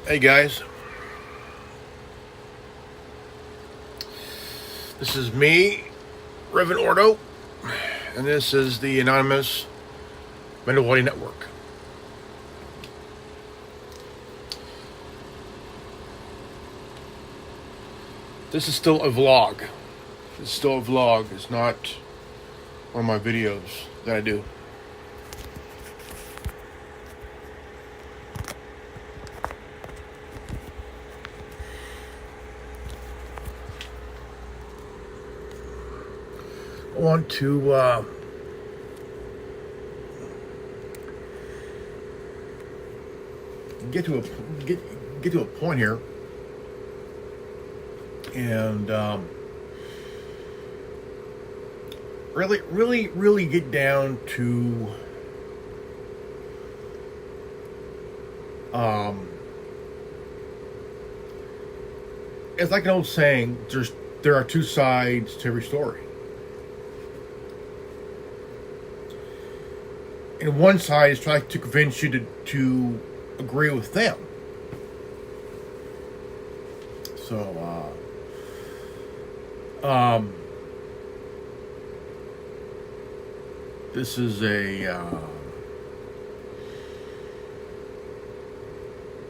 Hey guys, this is me, Reverend Ordo, and this is the anonymous Mando'Ade Network. This is still a vlog. It's still a vlog. It's not one of my videos that I do. I want to get to a point here, and really get down to it's like an old saying: there are two sides to every story. And one side is trying to convince you to agree with them. So, this is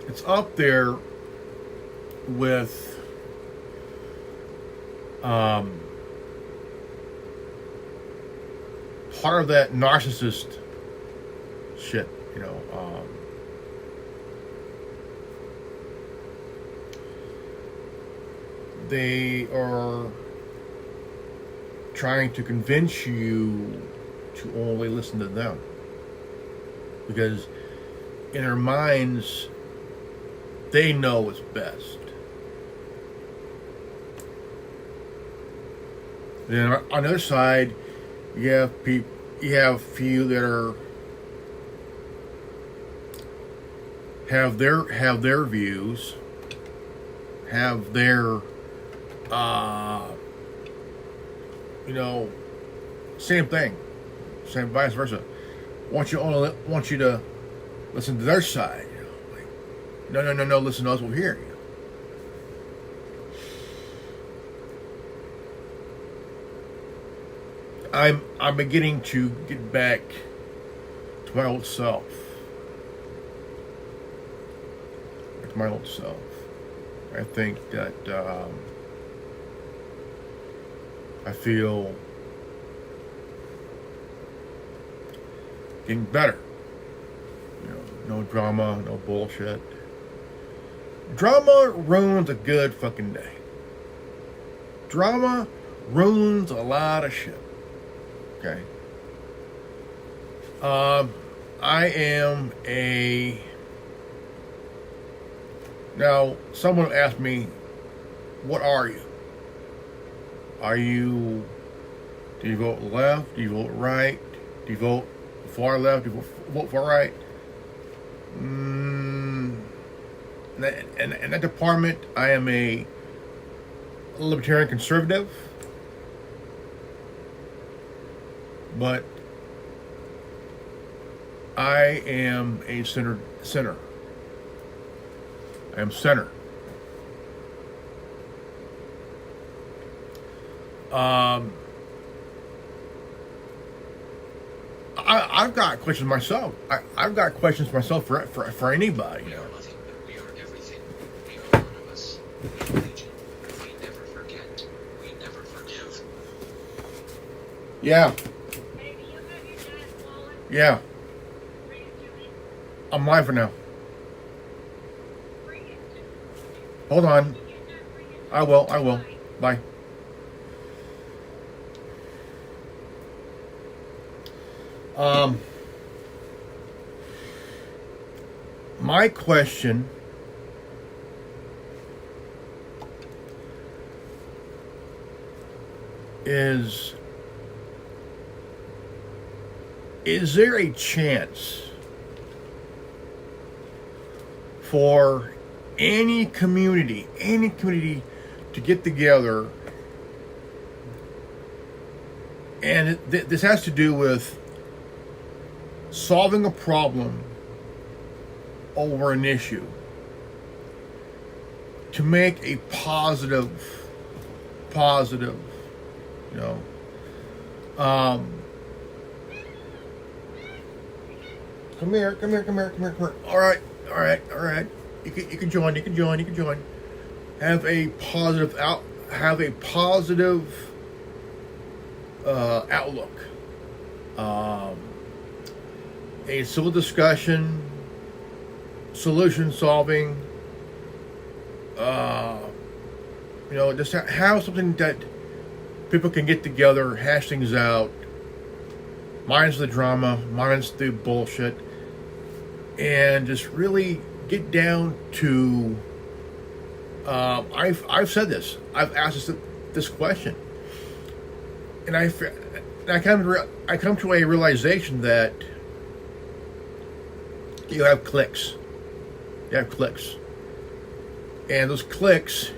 it's up there with, part of that narcissist shit, they are trying to convince you to only listen to them, because in their minds they know what's best. Then on the other side, you have few that have their views, have their same thing, same vice versa. Want you to listen to their side. No, listen to us over here. I'm beginning to get back to my old self. I think that I feel getting better. No drama, no bullshit. Drama ruins a good fucking day. Drama ruins a lot of shit. Okay. I am now, someone asked me, what are you? Do you vote left? Do you vote right? Do you vote far left? Do you vote far right? In that department, I am a libertarian conservative. But I am a center. I am center. I've got questions myself. I've got questions myself for anybody. We are nothing, but we are everything. We are anonymous. We are legion. We never forget. We never forgive. Yeah. Yeah. I'm live for now. Hold on. I will. Bye. My question is there a chance for any community to get together? And this has to do with solving a problem over an issue. to make a positive, you know. Come here. All right. You can join. Have a positive outlook. A civil discussion, solution solving. Just have something that people can get together, hash things out, minus the drama, minus the bullshit, and just really get down to. I've said this. I've asked this question, and I come to a realization that you have cliques. And those cliques,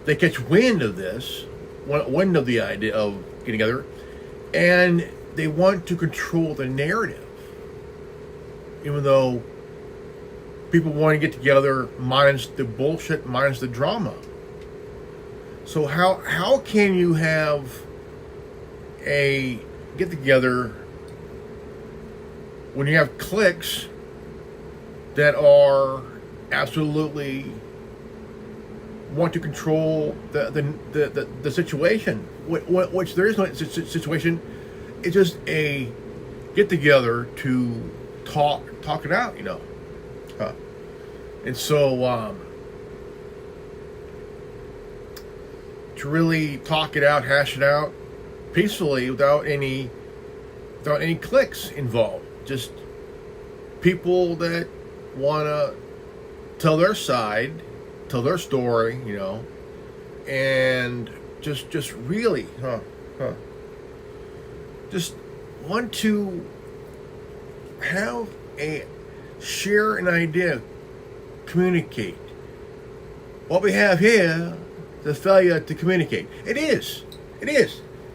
they catch wind of this, wind of the idea of getting together, and they want to control the narrative. Even though people want to get together, minus the bullshit, minus the drama. So how can you have a get together when you have cliques that are absolutely want to control the situation, which there is no situation. It's just a get together to talk it out, and so to really talk it out, hash it out peacefully without any cliques involved, just people that want to tell their side, tell their story, and just really, just want to share an idea, communicate. What we have here, the failure to communicate. It is.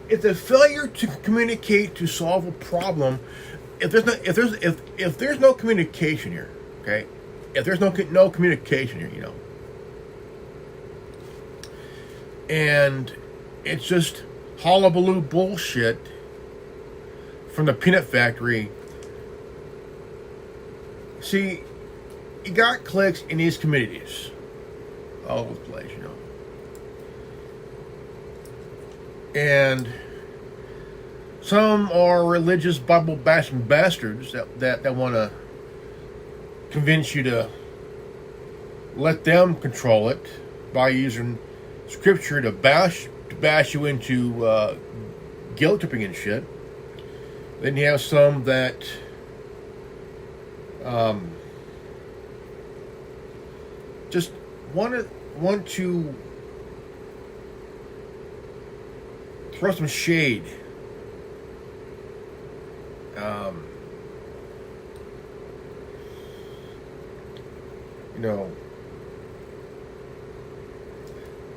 It's a failure to communicate to solve a problem. If there's no communication here, okay? If there's no communication here, and it's just hullabaloo bullshit from the peanut factory. See, you got cliques in these communities all over the place, and some are religious Bible bashing bastards that want to convince you to let them control it by using scripture to bash you into guilt tripping and shit. Then you have some that just want to throw some shade.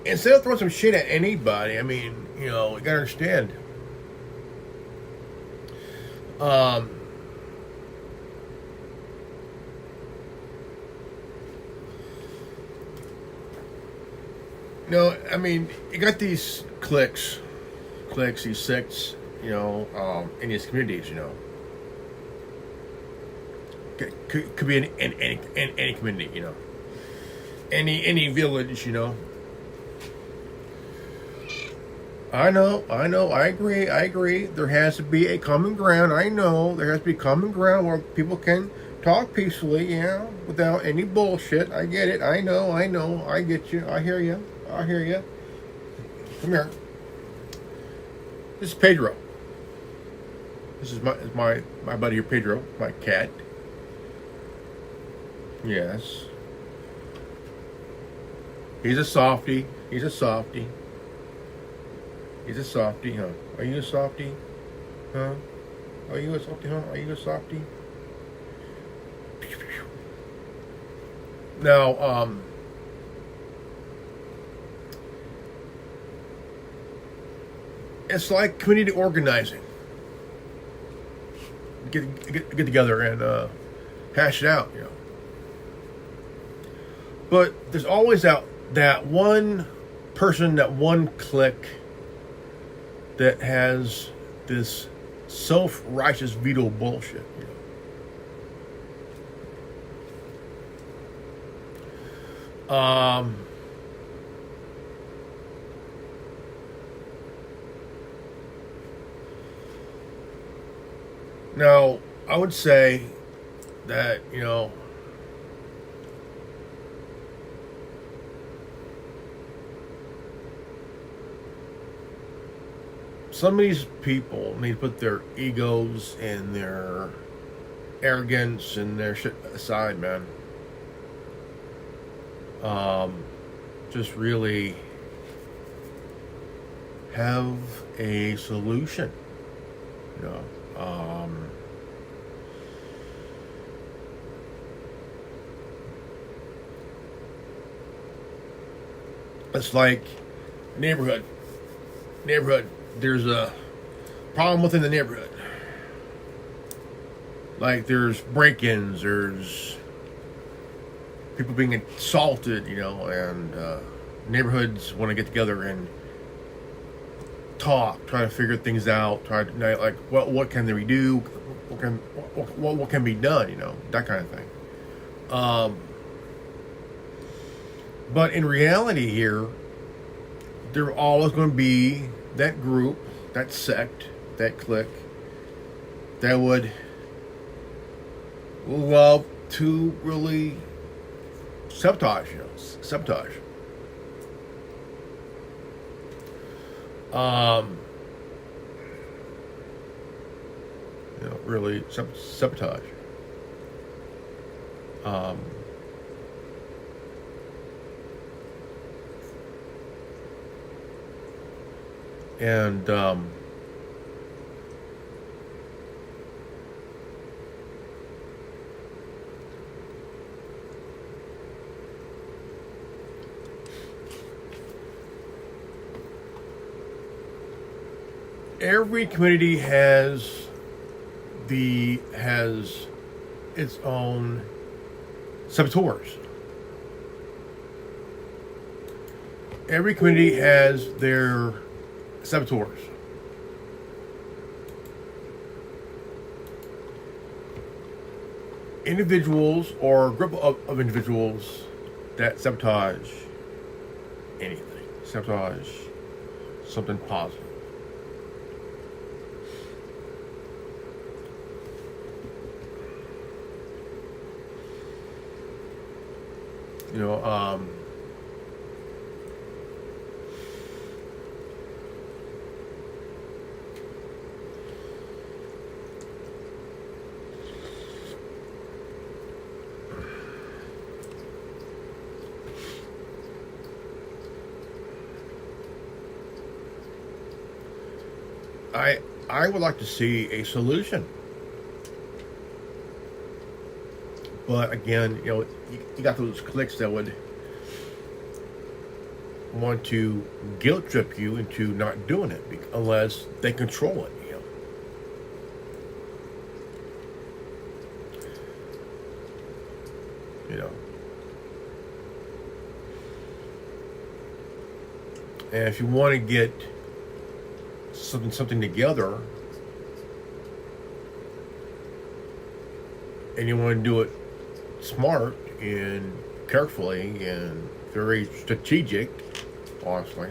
Instead of throwing some shit at anybody, you gotta understand. You got these cliques, these sects, in these communities, could be in any community, any village, I know, I agree. There has to be a common ground. I know there has to be common ground where people can talk peacefully, without any bullshit. I get it. I know. I get you. I hear you. Come here. This is Pedro. This is my buddy here, Pedro, my cat. Yes. He's a softie, huh? Are you a softie? Huh? Are you a softie? Now, it's like community organizing. Get together and hash it out, But there's always that one person, that one clique that has this self-righteous veto bullshit. Now, I would say that, some of these people need to put their egos and their arrogance and their shit aside, man. Just really have a solution, you know. It's like neighborhood. There's a problem within the neighborhood. Like there's break-ins, there's people being assaulted, and neighborhoods want to get together and talk, try to figure things out, try to like what can they do, what can be done, that kind of thing. But in reality here, there are always going to be that group, that sect, that clique that would love to really sabotage. Really sabotage. And every community has its own saboteurs. Every community has their saboteurs. Individuals or a group of individuals that sabotage anything. Sabotage something positive. I would like to see a solution. But again, you got those cliques that would want to guilt trip you into not doing it unless they control it. And if you want to get something together, and you want to do it smart and carefully and very strategic, honestly,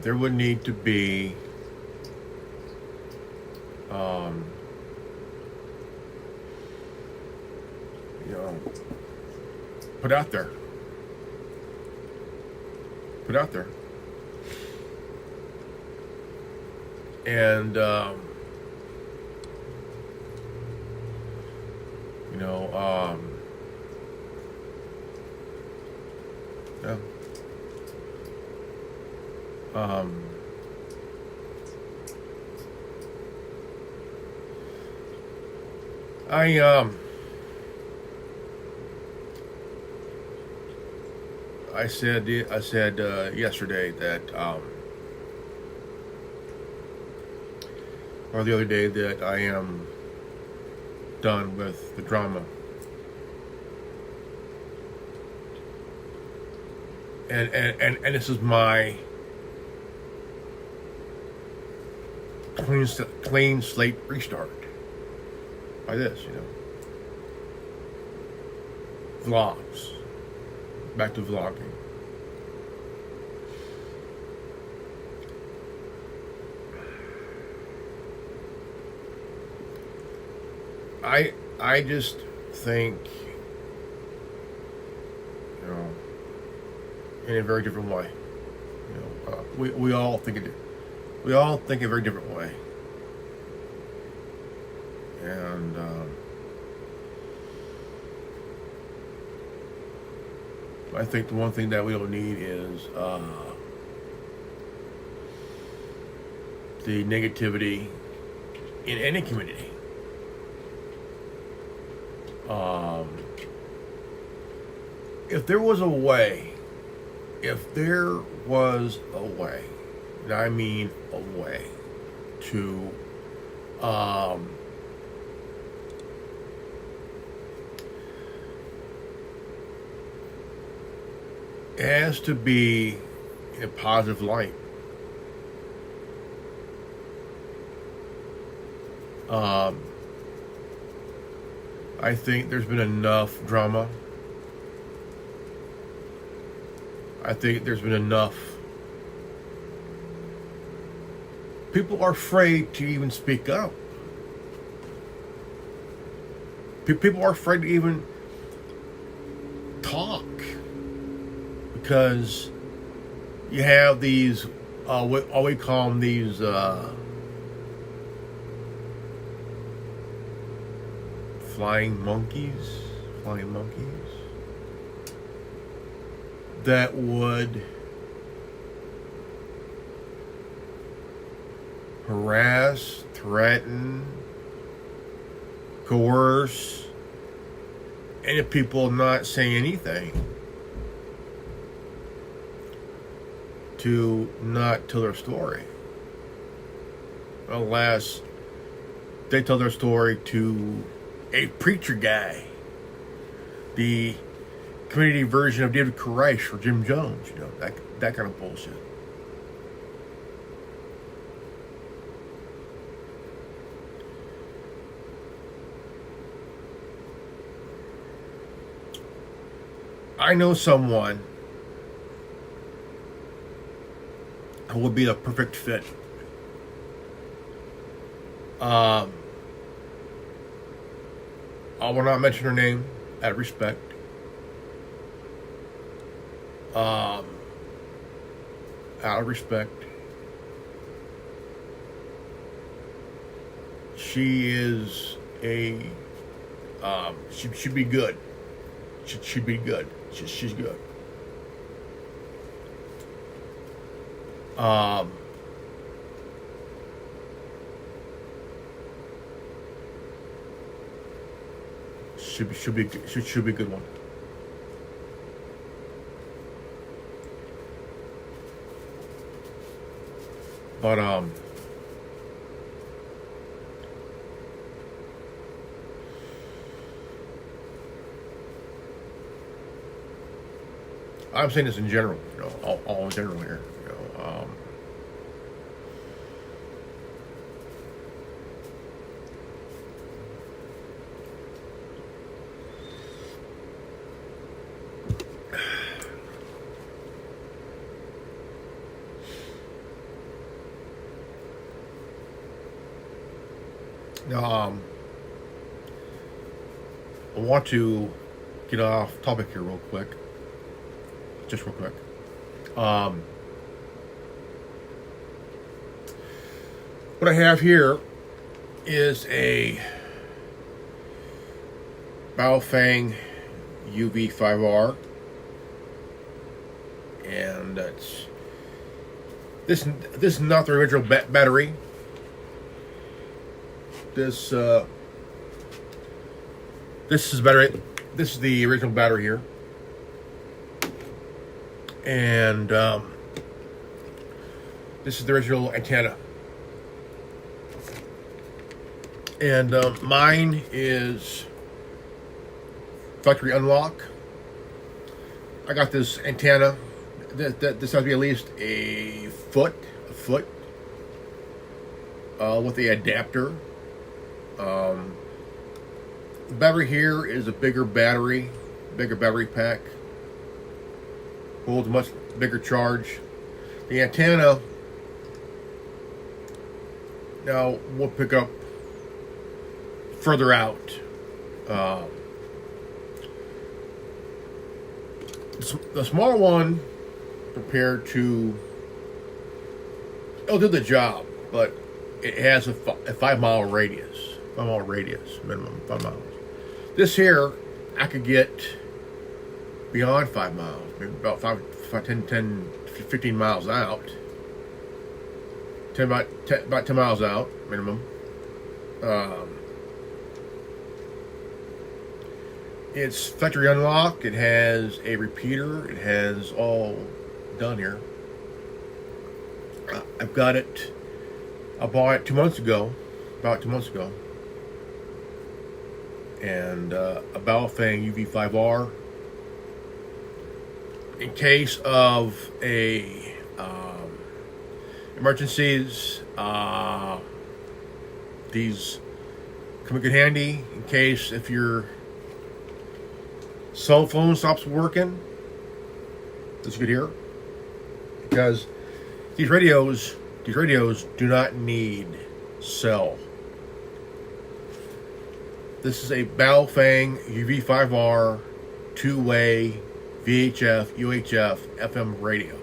there would need to be put out there. And yeah. I said yesterday that or the other day that I am done with the drama. And this is my clean slate restart. By this, vlogs. Back to vlogging. I just think, in a very different way. We all think it. We all think a very different way. And I think the one thing that we don't need is the negativity in any community. If there was a way, and I mean a way, to it has to be in a positive light. I think there's been enough drama. I think there's been enough. People are afraid to even speak up. People are afraid to even talk. Because you have these, what we call them, these flying monkeys that would harass, threaten, coerce any people not saying anything, to not tell their story, unless they tell their story to a preacher guy, the community version of David Koresh or Jim Jones, that kind of bullshit. I know someone who would be the perfect fit. I will not mention her name, out of respect. Out of respect. She is a. She should be good. She'd be good. She's good. Should be a good one. But I'm saying this in general, all in general here, I want to get off topic here real quick. Just real quick. What I have here is a Baofeng UV5R, and that's this is not the original battery. This is battery. This is the original battery here, and this is the original antenna. And mine is factory unlock. I got this antenna. This has to be at least a foot with the adapter. The battery here is a bigger battery pack. Holds a much bigger charge. The antenna now we'll pick up further out. The small one prepared to, it'll do the job, but it has a 5 mile radius. 5 mile radius, minimum 5 miles. This here, I could get beyond 5 miles, maybe about 10, 15 miles out. About 10 miles out, minimum. It's factory unlock. It has a repeater. It has all done here. I've got it. I bought it 2 months ago. About 2 months ago. And a Baofeng UV5R. In case of a emergencies, these come in good handy. In case if your cell phone stops working, this is good here, because these radios do not need cell. This is a Baofeng UV5R 2-way VHF, UHF, FM radio.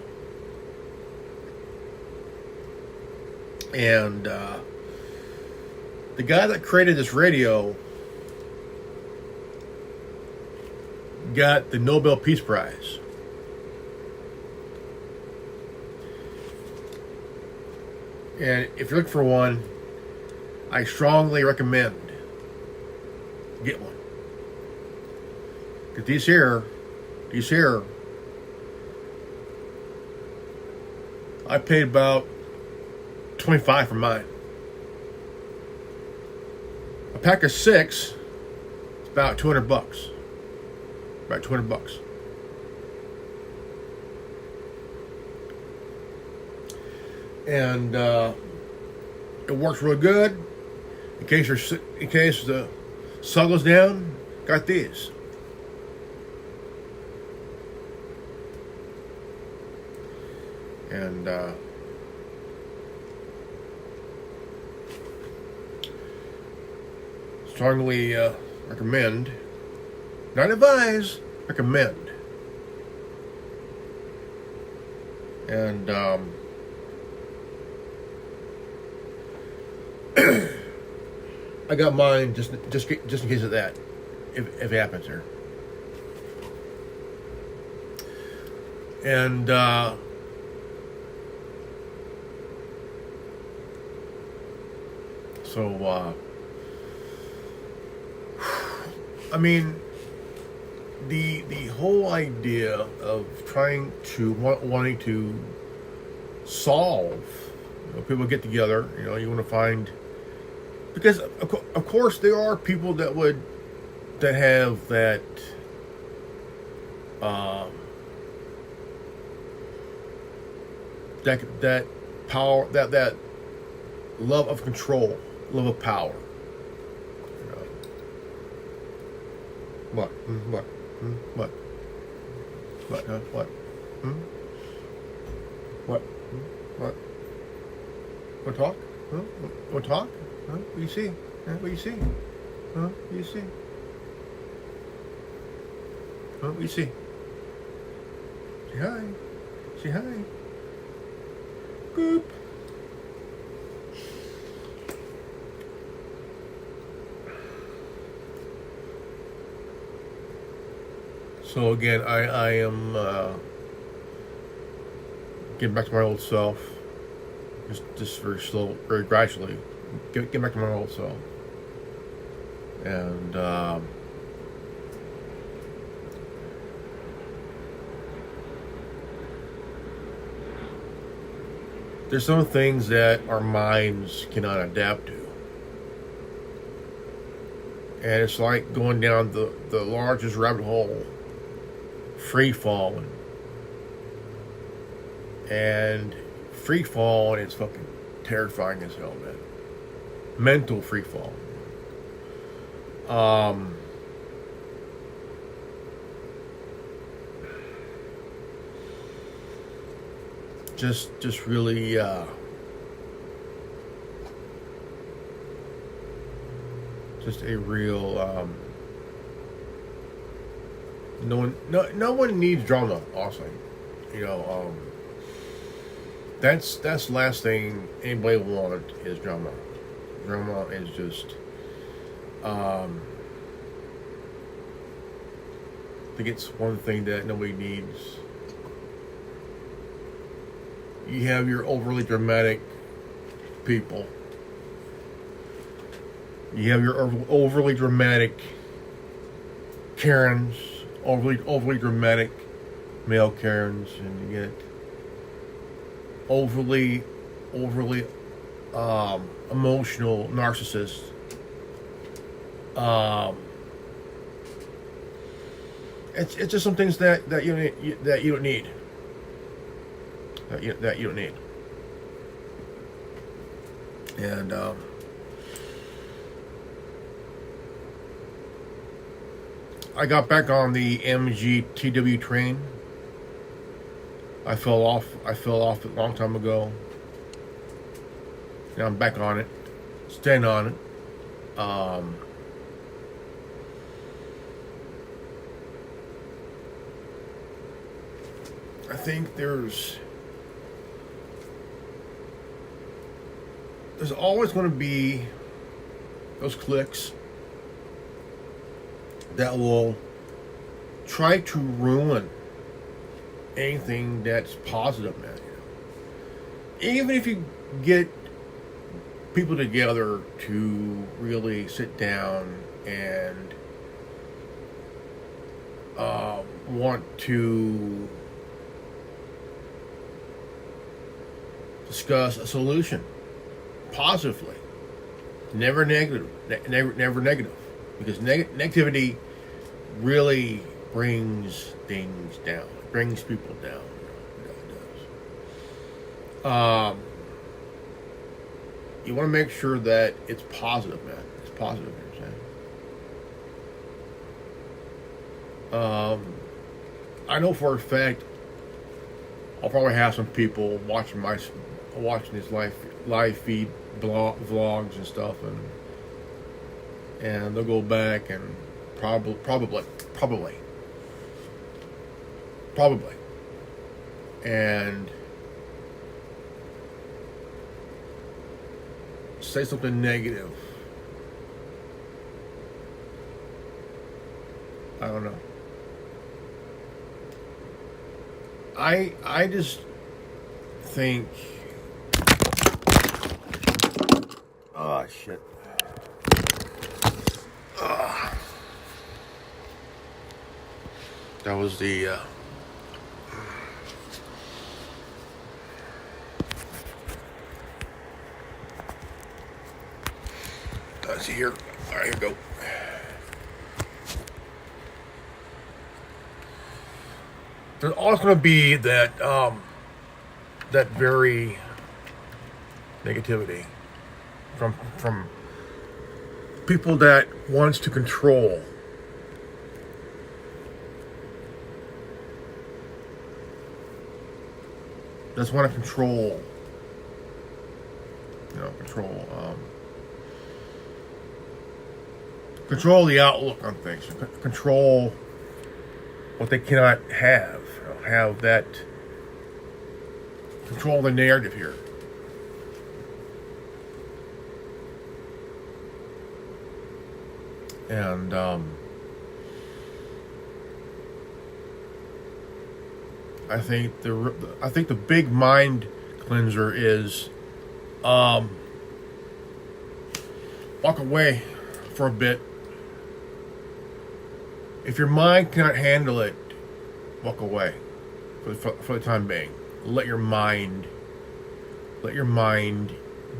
And the guy that created this radio got the Nobel Peace Prize. And if you're looking for one, I strongly recommend get one. Because these here, I paid about $25 for mine. A pack of 6 is about $200. About $200. And it works real good. In case the sun goes down, got these. And strongly recommend, not advise, recommend. And I got mine just in case of that, if it happens here. And so I mean, the whole idea of wanting to solve, people get together, you want to find, because of course there are people that have that that power, that love of control, love of power. What? What? What? What? What? What? What? Want to talk? Huh? Want to talk? Huh? What do you see? What do you see? Huh? What do you see? Huh? What do you see? Say hi. Say hi. Boop. So again, I am getting back to my old self, just very slow, very gradually, getting back to my old self, and there's some things that our minds cannot adapt to. And it's like going down the largest rabbit hole, free falling. And free falling is fucking terrifying as hell, man. Mental free fall. Just really just a real no one needs drama, honestly. You know, that's the last thing anybody wants is drama. Drama is just I think it's one thing that nobody needs. You have your overly dramatic people. You have your overly dramatic Karens, overly dramatic male Karens, and you get overly emotional narcissists. It's just some things that you don't need. That you don't need. And I got back on the MGTW train. I fell off a long time ago. Now I'm back on it. Staying on it. I think there's always going to be those cliques that will try to ruin anything that's positive, man. Even if you get people together to really sit down and want to discuss a solution positively, never negative, never negative, because negativity really brings things down. It brings people down. It does. You want to make sure that it's positive, man. It's positive. You know what I'm saying? I know for a fact I'll probably have some people watching these live feed vlogs and stuff, and they'll go back and probably and say something negative. I don't know. I just think, oh shit. That was the that's here. All right, here we go. There's always going to be that very negativity from people that wants to control. Just want to control. Control the outlook on things. Control what they cannot have. Have that. Control the narrative here. And I think the big mind cleanser is walk away for a bit. If your mind cannot handle it, walk away for the time being. Let your mind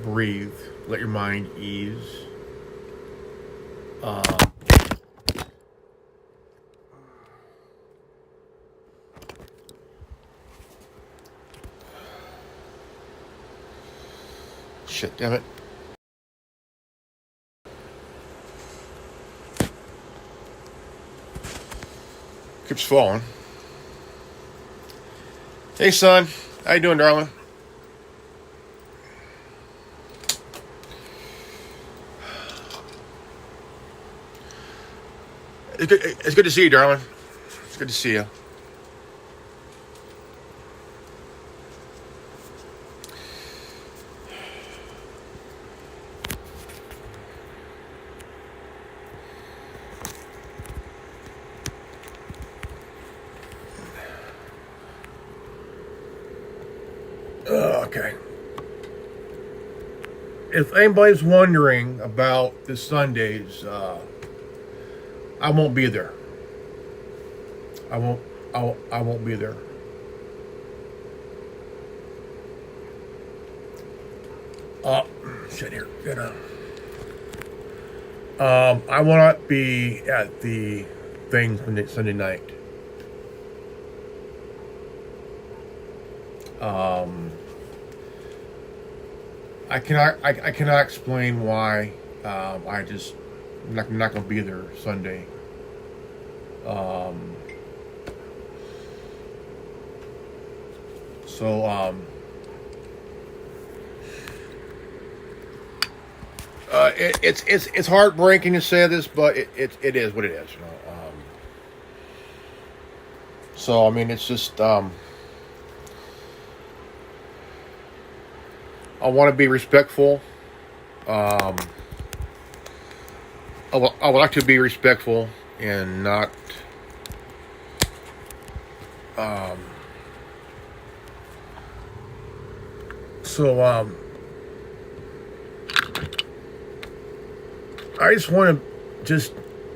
breathe. Let your mind ease. Shit, damn it. Keeps falling. Hey, son. How you doing, darling? It's good to see you, darling. It's good to see you. Okay. If anybody's wondering about this Sundays, I won't be there. I won't be there. Shit here. I will not be at the thing Sunday night. I cannot explain why. I'm not gonna be there Sunday. It's heartbreaking to say this, but it is what it is. You know. So I mean, it's just I want to be respectful. I would like to be respectful and not I just want to just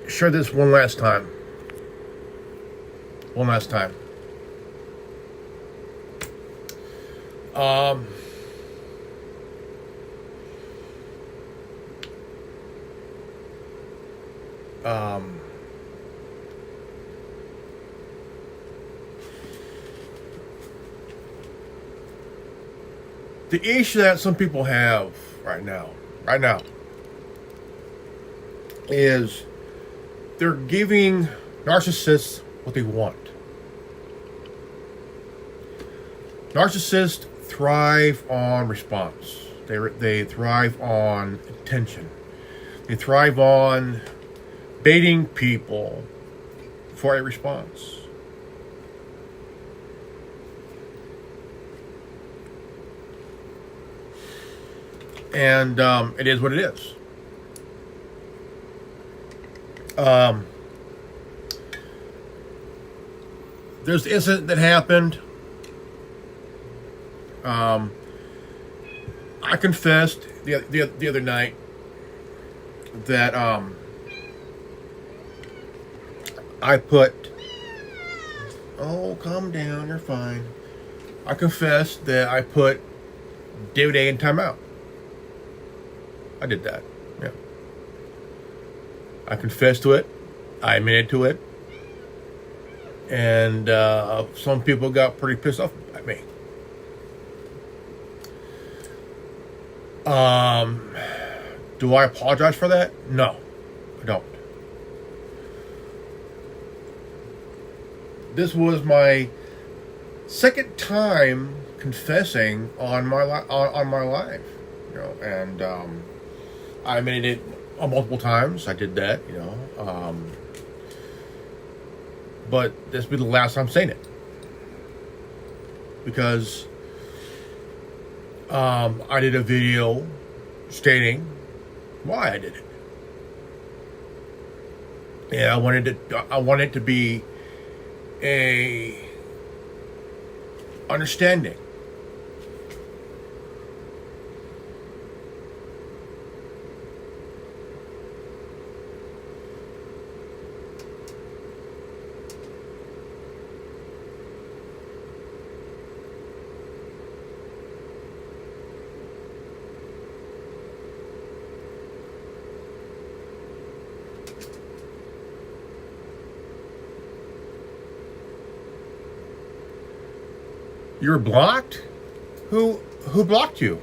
share this one last time. One last time. The issue that some people have right now, is they're giving narcissists what they want. Narcissists thrive on response. They thrive on attention. They thrive on baiting people for a response. And it is what it is. There's the incident that happened. I confessed the other night that I put. Oh, calm down. You're fine. I confessed that I put WTF in timeout. I did that. Yeah. I confessed to it. I admitted to it. And some people got pretty pissed off at me. Do I apologize for that? No, I don't. This was my second time confessing on my life, you know, and I admitted it multiple times. I did that, you know, but this will be the last time saying it because I did a video stating why I did it. Yeah, I wanted it to be a understanding. You're blocked? Who blocked you?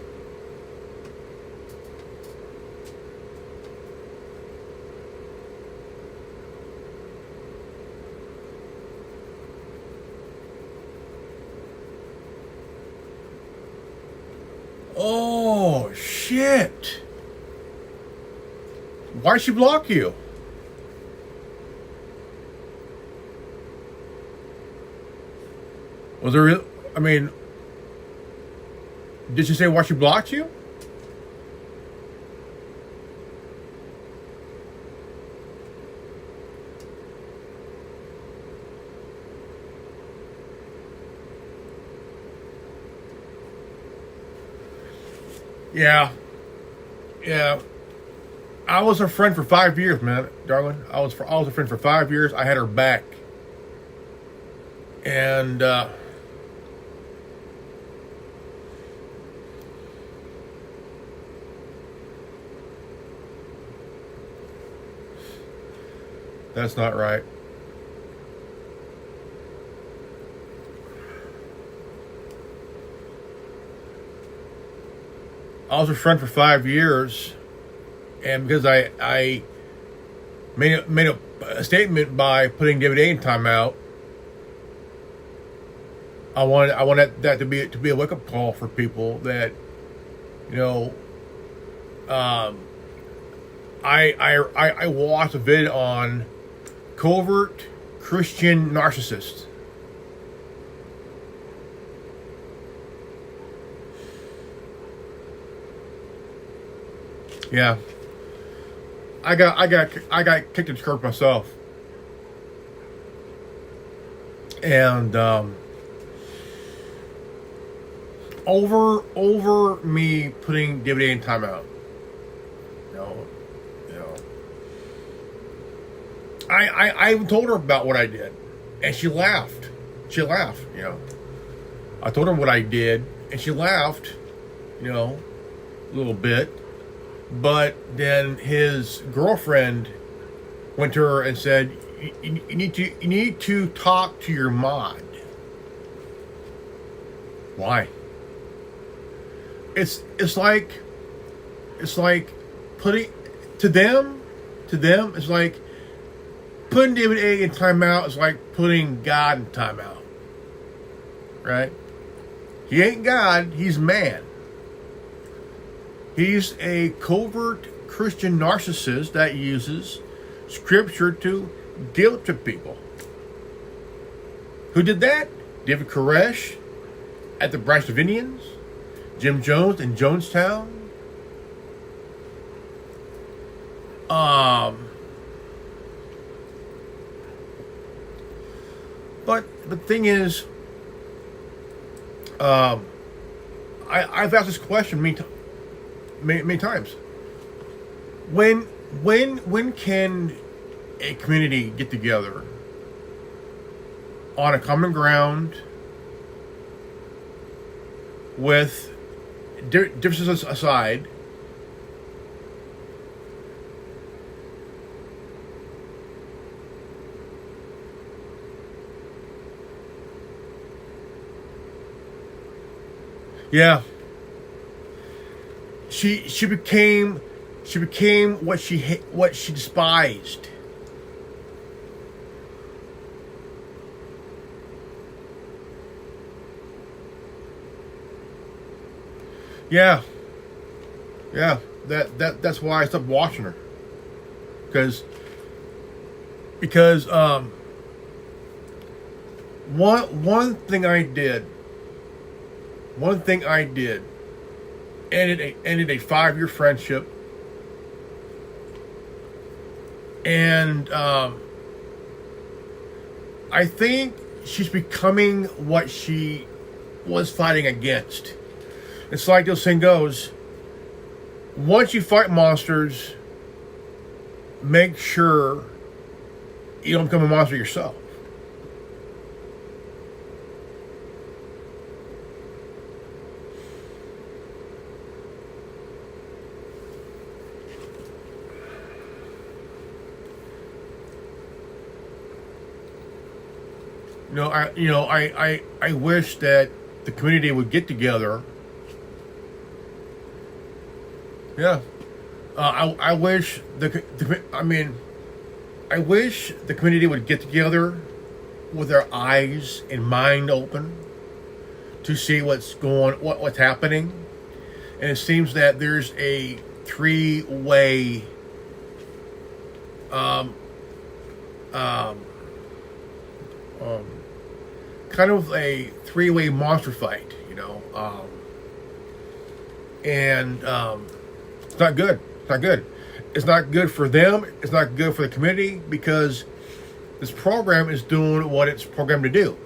Oh, shit. Why'd she block you? Was there, I mean, did she say why she blocked you? Yeah. Yeah. I was her friend for 5 years, man, darling. I was a friend for 5 years. I had her back. And that's not right. I was a friend for 5 years, and because I made a statement by putting David A in timeout, I wanted that to be a wake up call for people that, you know, I watched a vid on covert Christian narcissists. Yeah, I got kicked to the curb myself, and over me putting David A in timeout. You know, I even told her about what I did, and she laughed. She laughed. I told her what I did, and she laughed. A little bit. But then his girlfriend went to her and said, "You need to talk to your mod." Why? It's like putting to them it's like putting David A in timeout is like putting God in timeout. Right? He ain't God, he's man. He's a covert Christian narcissist that uses scripture to guilt trip people. Who did that? David Koresh at the Branch Davidians, Jim Jones in Jonestown. But the thing is, I've asked this question many times. When can a community get together on a common ground with differences aside, yeah. She became what she despised. Yeah. That's why I stopped watching her. Because one thing I did ended a 5-year friendship, and I think she's becoming what she was fighting against. It's like this saying goes: once you fight monsters, make sure you don't become a monster yourself. I wish that the community would get together. Yeah, I wish I wish the community would get together with their eyes and mind open to see what's happening, and it seems that there's a three-way kind of a three-way monster fight, and it's not good. It's not good. It's not good for them. It's not good for the community, because this program is doing what it's programmed to do.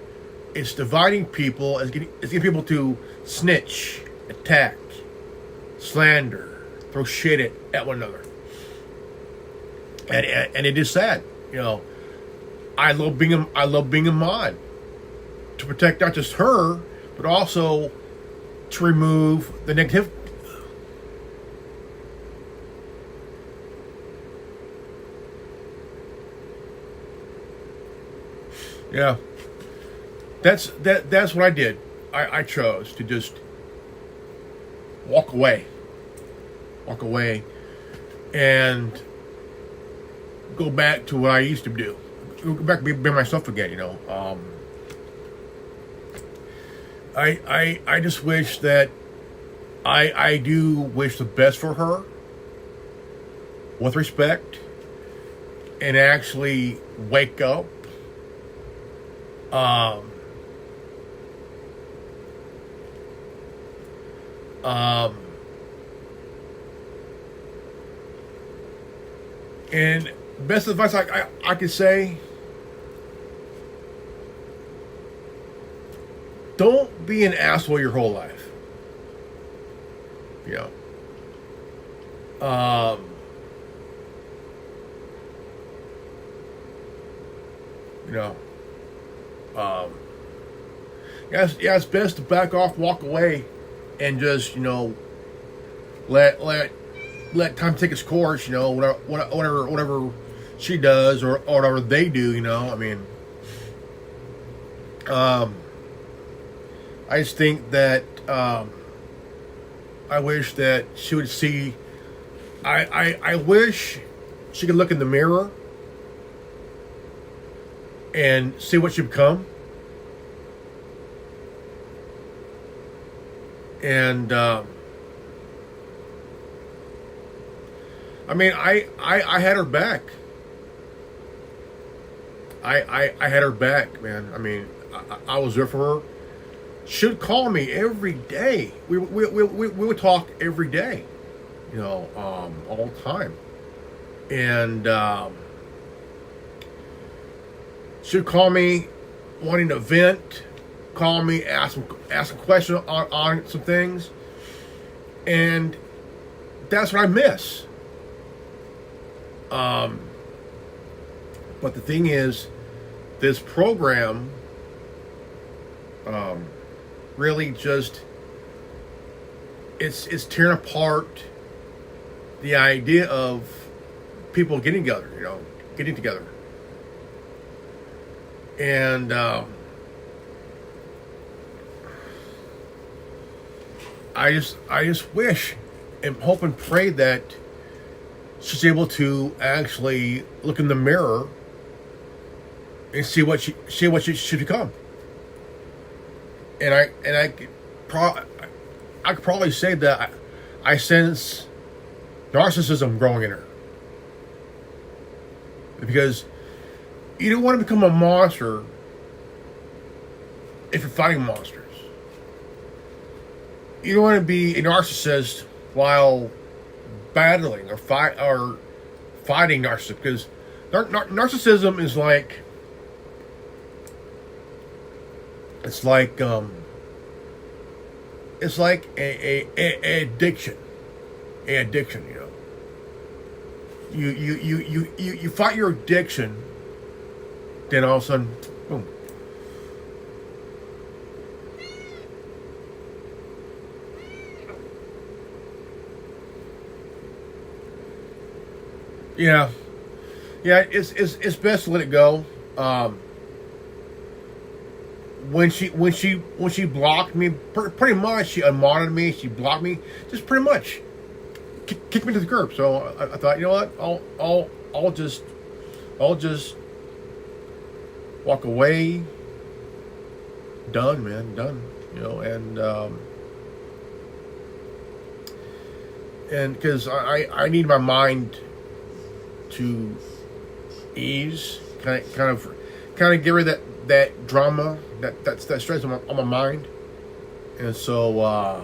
It's dividing people. It's getting people to snitch, attack, slander, throw shit at one another, and it is sad. I love being a mod to protect not just her, but also to remove the negative. Yeah, that's what I did. I chose to just walk away, and go back to what I used to do. Go back to be myself again. I just wish that I do wish the best for her, with respect, and actually wake up. And best advice I could say, don't be an asshole your whole life. Yeah, it's best to back off, walk away, and just let time take its course. Whatever she does or whatever they do. I just think that I wish that she would see. I wish she could look in the mirror and see what she become. And I had her back. I had her back, man. I was there for her. She would call me every day. We would talk every day, all the time. And she would call me wanting to vent, call me, ask a question on some things, and that's what I miss. But the thing is, this program really just it's tearing apart the idea of people getting together, and I just wish and hope and pray that she's able to actually look in the mirror and see what she should become. And I could probably say that I sense narcissism growing in her, because you don't want to become a monster if you're fighting monsters. You don't want to be a narcissist while battling or fighting narcissism, because narcissism is like it's like a addiction, You fight your addiction, then all of a sudden, boom. Yeah, it's best to let it go. When she blocked me, pretty much she unmodded me. She blocked me, just pretty much kicked me to the curb. So I thought, you know what, I'll just walk away. Done, man, done. And and because I need my mind to ease, kind of get rid of that drama, that stress on my mind, and so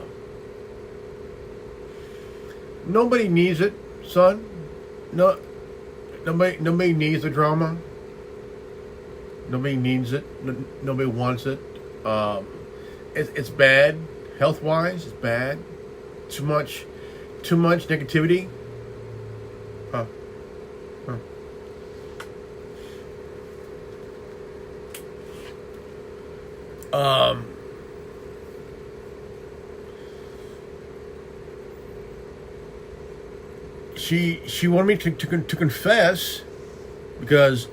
nobody needs it, son. No, nobody needs the drama. Nobody needs it. Nobody wants it. It's bad health wise. It's bad. Too much negativity. Huh. She wanted me to confess because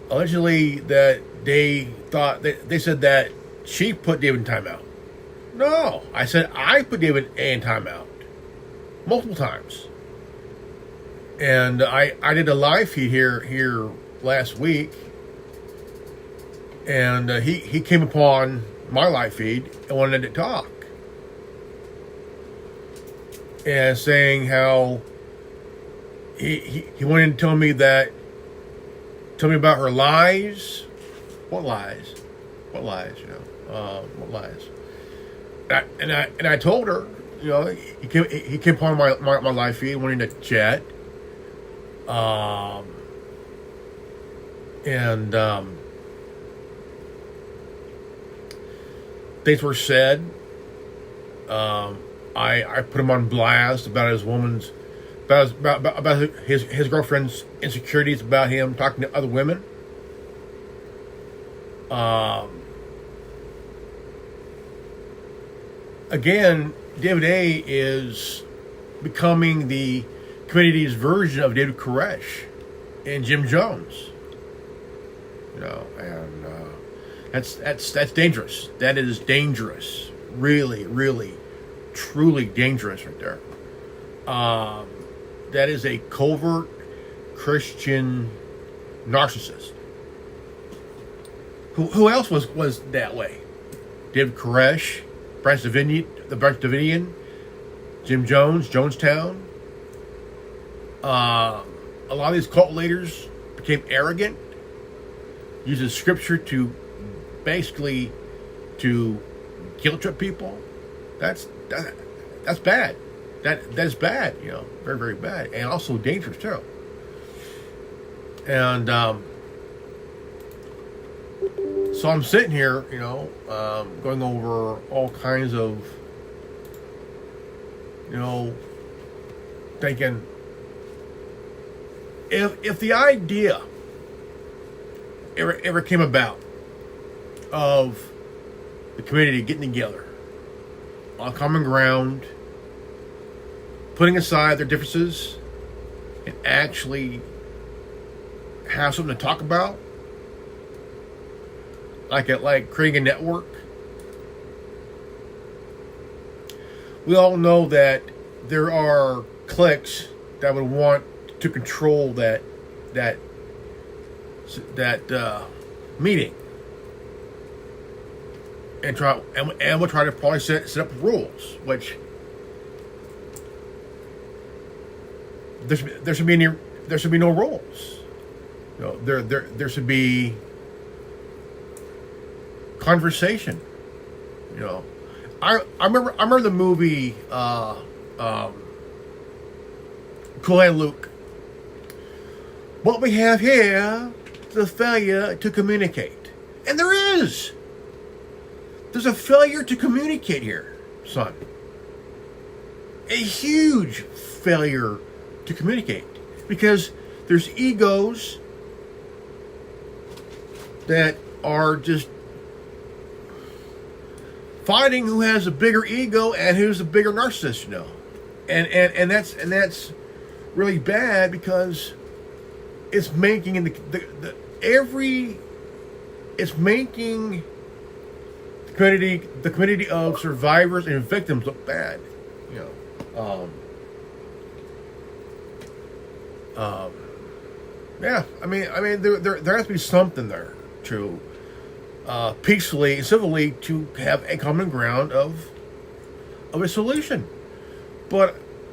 allegedly that they said that she put David in timeout. No, I said I put David in timeout multiple times, and I did a live feed here last week, and he came upon my live feed and wanted to talk and saying how he wanted to tell me about her lies. What lies? What lies? What lies? And I told her, he came upon my live feed wanting to chat. And things were said. I put him on blast about his girlfriend's insecurities about him talking to other women. Again, David A. is becoming the community's version of David Koresh and Jim Jones. And that's dangerous. That is dangerous. Really, really, truly dangerous right there. That is a covert Christian narcissist. Who else was that way? David Koresh, Branch Davidian, Jim Jones, Jonestown. A lot of these cult leaders became arrogant, uses scripture to basically to guilt trip people. That's bad. That's bad. Very, very bad, and also dangerous too. And so I'm sitting here, going over all kinds of, thinking, if the idea ever came about of the community getting together on common ground, putting aside their differences, and actually have something to talk about, like creating a network. We all know that there are cliques that would want to control that meeting, and we'll try to probably set up rules, which there should be no rules. There should be conversation. I remember the movie Cool Hand Luke. What we have here is a failure to communicate, and there's a failure to communicate here, son. A huge failure to communicate, because there's egos that are just fighting who has a bigger ego and who's a bigger narcissist, and that's really bad, because it's making it's making the community of survivors and victims look bad, yeah, I mean, there has to be something there to peacefully and civilly to have a common ground of a solution. But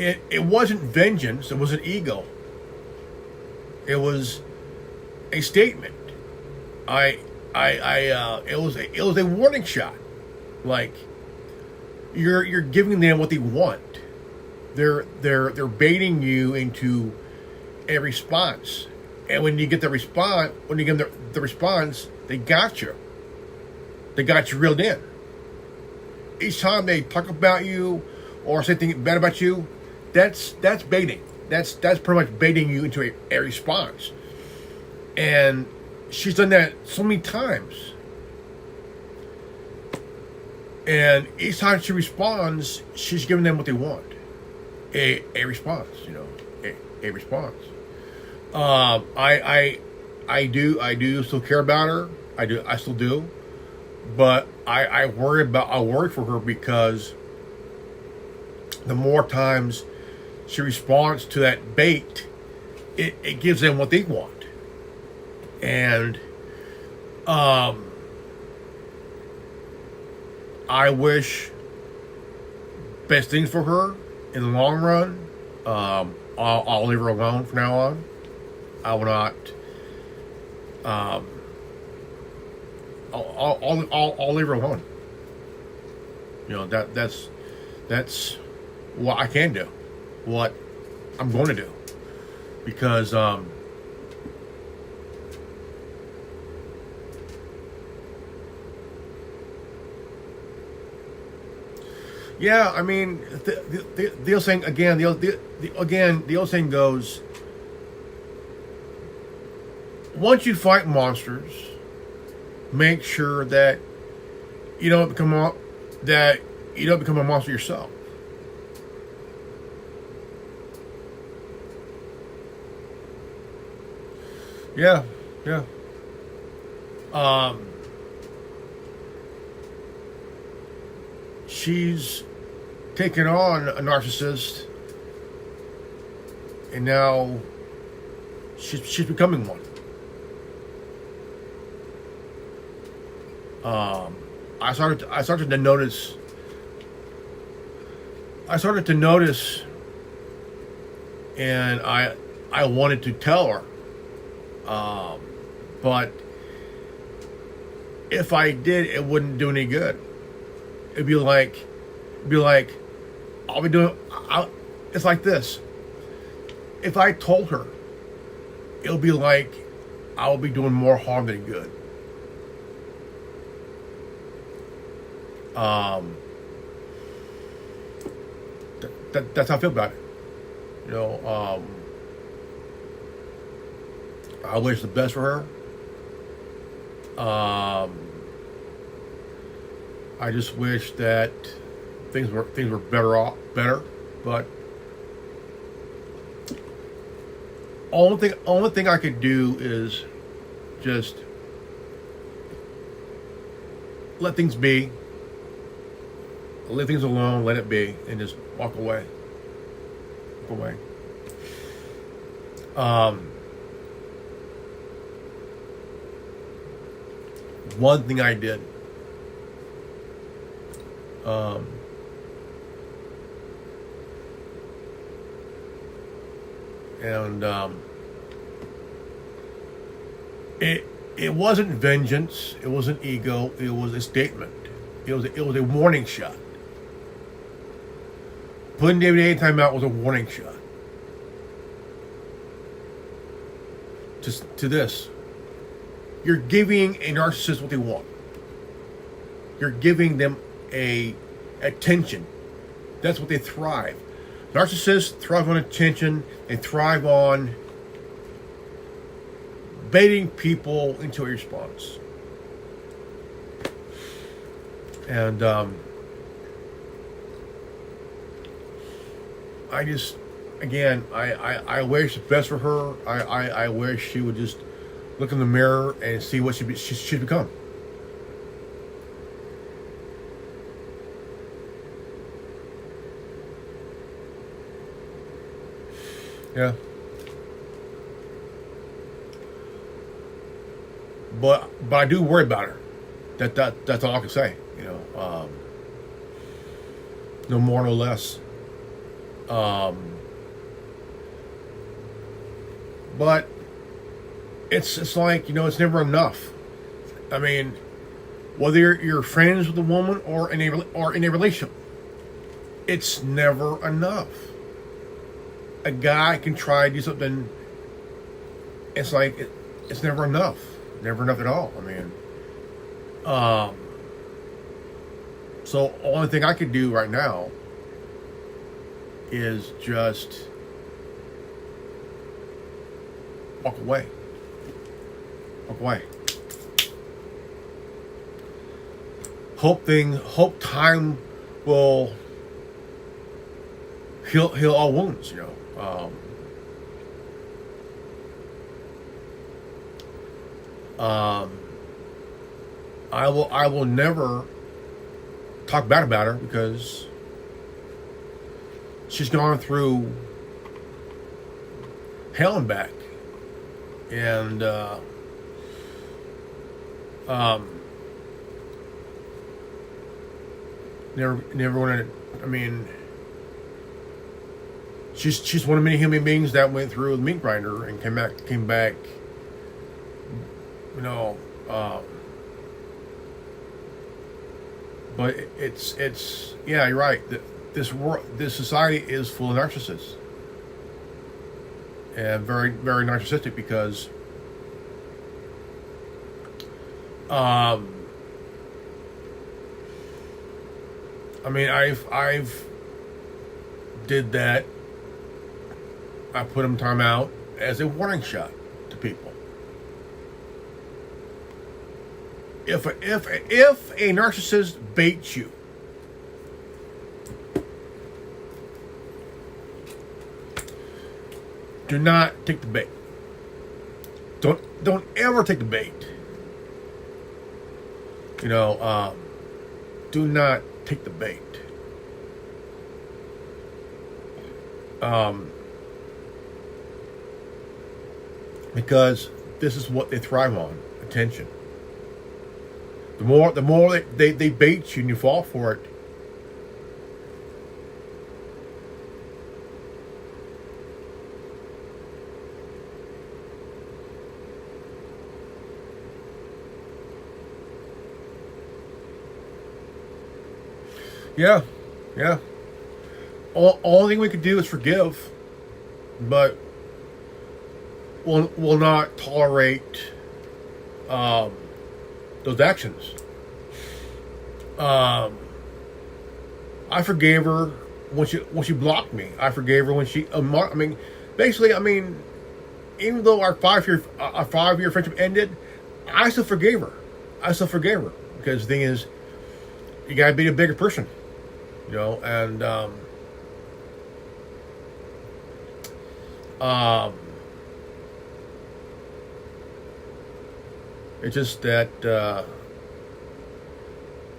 it wasn't vengeance. It wasn't ego. It was a statement. It was a warning shot. Like, you're giving them what they want. They're baiting you into a response, and when you get the response, when you give them the response, they got you. They got you reeled in. Each time they talk about you or say something bad about you, that's baiting. That's pretty much baiting you into a response. And she's done that so many times. And each time she responds, she's giving them what they want. A response, a response. I do still care about her. I still do. But I worry for her, because the more times she responds to that bait, it gives them what they want. And I wish best things for her in the long run. I'll leave her alone from now on. I will not. I'll leave her alone. That's what I can do, what I'm going to do, because yeah, I mean, the old saying again. The old saying goes: once you fight monsters, make sure that you don't become a monster yourself. Yeah. She's taken on a narcissist, and now she's becoming one. I started to notice. And I wanted to tell her, but if I did, it wouldn't do any good. It'd be like, it's like this. If I told her, it'll be like I'll be doing more harm than good. That's how I feel about it. I wish the best for her. I just wish that things were better. But only thing I could do is just let things be, leave things alone, let it be, and just walk away. One thing I did, it wasn't vengeance, it wasn't ego, it was a statement. It was a warning shot. Putting WTF time out was a warning shot. To this. You're giving a narcissist what they want. You're giving them a attention. That's what they thrive. Narcissists thrive on attention. They thrive on baiting people into a response. And I just, again, I wish the best for her. I wish she would just look in the mirror and see what she'd become. Yeah. But I do worry about her. That's all I can say. No more, no less. But it's like, it's never enough. I mean, whether you're friends with a woman or in a relationship, it's never enough. A guy can try to do something. It's like it's never enough. Never enough at all. I mean, so only thing I could do right now is just walk away. Walk away. Hope time will heal all wounds. I will never talk bad about her because she's gone through hell and back, and never want to. I mean, she's one of many human beings that went through the meat grinder and came back. But it's yeah, you're right. This society is full of narcissists, and very very narcissistic because I mean, I've did that. I put them time out as a warning shot to people. If a narcissist baits you, do not take the bait. Don't ever take the bait. Do not take the bait. Because this is what they thrive on: attention. The more they bait you and you fall for it, yeah. Only thing we could do is forgive, but we'll not tolerate those actions. I forgave her when she blocked me. I forgave her when she. Basically, even though our 5-year friendship ended, I still forgave her. Because the thing is, you gotta be a bigger person, and it's just that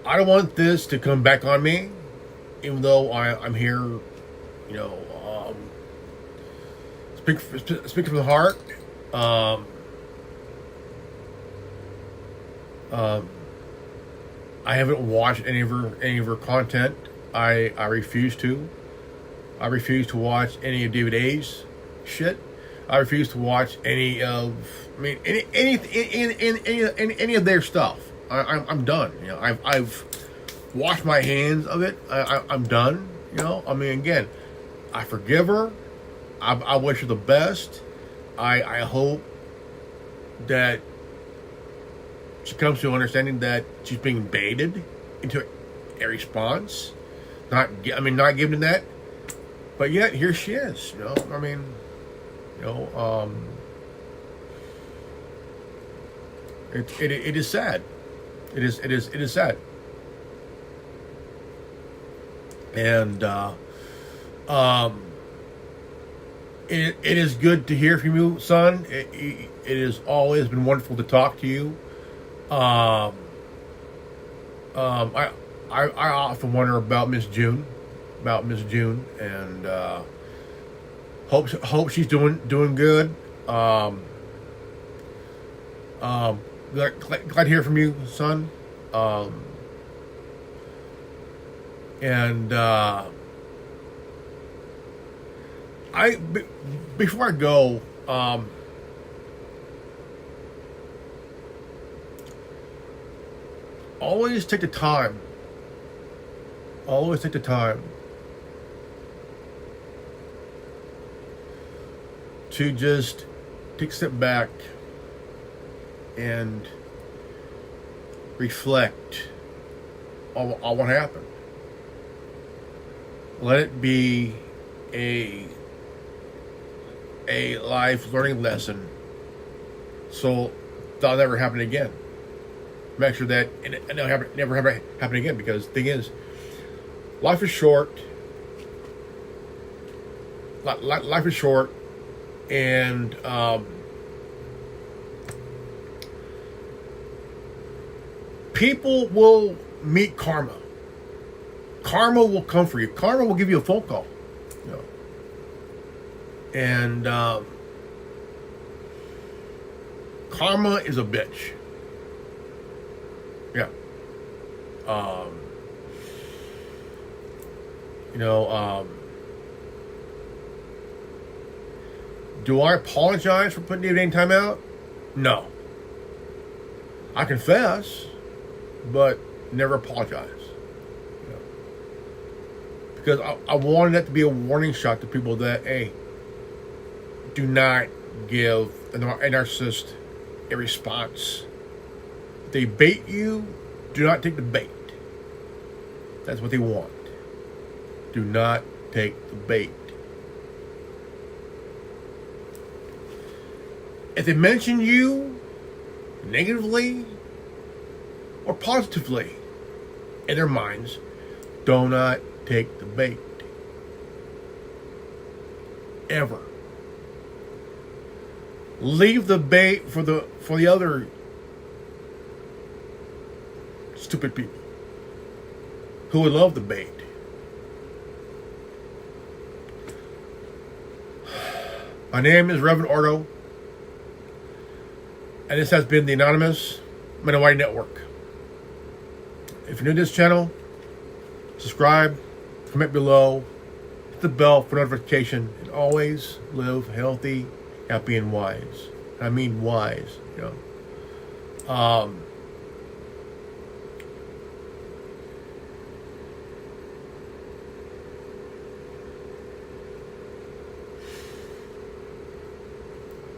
I don't want this to come back on me, even though I'm here, speak from the heart. I haven't watched any of her content. I refuse to. I refuse to watch any of David A's shit. I refuse to watch any of any of their stuff. I'm done. I've washed my hands of it. I'm done. Again, I forgive her. I wish her the best. I hope that she comes to an understanding that she's being baited into a response. Not giving that, but yet here she is. It is sad. It is sad. And it is good to hear from you, son. It has always been wonderful to talk to you. I often wonder about Miss June, and hope she's doing good. Glad to hear from you, son. Before I go, always take the time. Always take the time to just take a step back and reflect on what happened. Let it be a life learning lesson, so that'll never happen again. Make sure that it never happen again, because the thing is, life is short. Life is short, and people will meet karma. Karma will come for you. Karma will give you a phone call. You know. And karma is a bitch. Yeah. Do I apologize for putting David in timeout? No. I confess, but never apologize. Because I wanted that to be a warning shot to people that, hey, do not give a narcissist a response. If they bait you, do not take the bait. That's what they want. Do not take the bait. If they mention you negatively or positively in their minds, do not take the bait. Ever. Leave the bait for the other stupid people who would love the bait. My name is Reverend Ordo, and this has been the Anonymous Mando'Ade Network. If you're new to this channel, subscribe, comment below, hit the bell for notification, and always live healthy, happy, and wise. I mean wise, you know.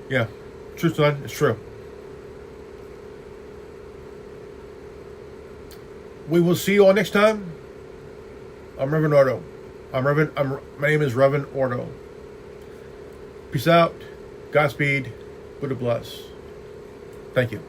Yeah, true, son. It's true. We will see you all next time. I'm Reverend Ordo. My name is Reverend Ordo. Peace out. Godspeed. Buddha bless. Thank you.